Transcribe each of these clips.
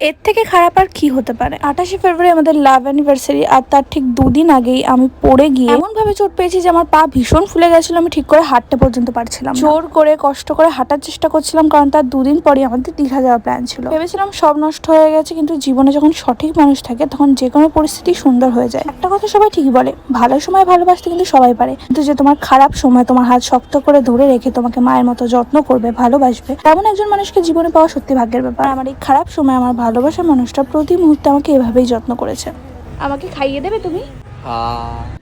এর থেকে খারাপ আর কি হতে পারে। 28শে ফেব্রুয়ারি আমাদের লাভ অ্যানিভার্সারি, আর তার ঠিক দুদিন আগেই আমি পড়ে গিয়ে এমন ভাবে চোট পেয়েছি যে আমার পা ভীষণ ফুলে গেছিল। আমি ঠিক করে হাঁটতে পর্যন্ত পারছিলাম না। জোর করে কষ্ট করে হাঁটার চেষ্টা করছিলাম, কারণ তার দুদিন পরই আমাদের দীঘা যাওয়ার প্ল্যান ছিল। ভেবেছিলাম সব নষ্ট হয়ে গেছে, কিন্তু জীবনে যখন সঠিক মানুষ থাকে তখন যে কোনো পরিস্থিতি সুন্দর হয়ে যায়। একটা কথা সবাই ঠিকই বলে, ভালো সময় ভালোবাসতে কিন্তু সবাই পারে, কিন্তু যে তোমার খারাপ সময় তোমার হাত শক্ত করে ধরে রেখে তোমাকে মায়ের মতো যত্ন করবে, ভালোবাসবে, তেমন একজন মানুষকে জীবনে পাওয়া সত্যি ভাগ্যের ব্যাপার। আমার এই খারাপ সময় আমার ভালোবাসার মানুষটা প্রতি মুহূর্তে আমাকে এভাবেই যত্ন করেছে। আমাকে খাইয়ে দেবে তুমি?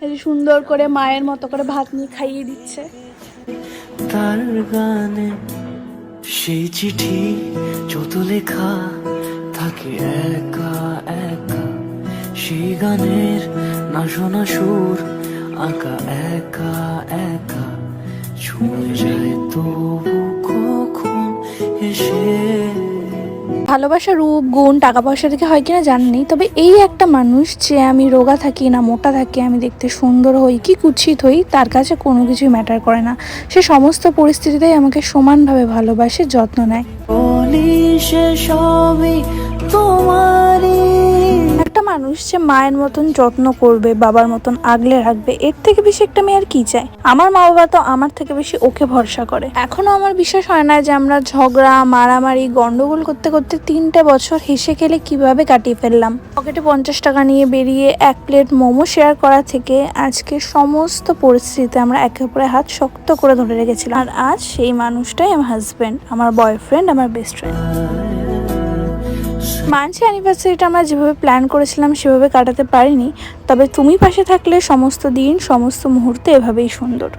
এই যে সুন্দর করে মায়ের মতো করে ভাত নিয়ে খাইয়ে দিচ্ছে। তার গানে সেই চিঠি যত লেখা থাকে একা একা, সেই গানের না শোনা সুর আঁকা একা একা, ছুঁয়ে যায় তবু কখন এসে। ভালোবাসা রূপ গুণ টাকা পয়সা থেকে হয় কিনা জানি, তবে এই একটা মানুষ যে আমি রোগা থাকি না মোটা থাকি, আমি দেখতে সুন্দর হই কি কুৎসিত হই, তার কাছে কোনো কিছুই ম্যাটার করে না। সে সমস্ত পরিস্থিতিতেই আমাকে সমানভাবে ভালোবাসে, যত্ন নেয়। একটা মানুষ যে মায়ের মতন যত্ন করবে, বাবার মতন আগলে রাখবে, এর থেকে বেশি একটা মেয়ে আর কি চায়। আমার মা বাবা তো আমার থেকে বেশি ওকে ভরসা করে। এখনো আমার বিশ্বাস হয় না যে আমরা ঝগড়া মারামারি গন্ডগোল করতে করতে 3টে বছর হেসে খেলে কিভাবে কাটিয়ে ফেললাম। পকেটে 50 টাকা নিয়ে বেরিয়ে এক প্লেট মোমো শেয়ার করা থেকে আজকে সমস্ত পরিস্থিতিতে আমরা একে অপরের হাত শক্ত করে ধরে রেখেছিলাম। আর আজ সেই মানুষটাই আমার হাজবেন্ড, আমার বয়ফ্রেন্ড, আমার বেস্ট ফ্রেন্ড। মানছি অ্যানিভার্সারিটা আমরা যেভাবে প্ল্যান করেছিলাম সেভাবে কাটাতে পারিনি, তবে তুমি পাশে থাকলে সমস্ত দিন সমস্ত মুহূর্তে এভাবেই সুন্দর।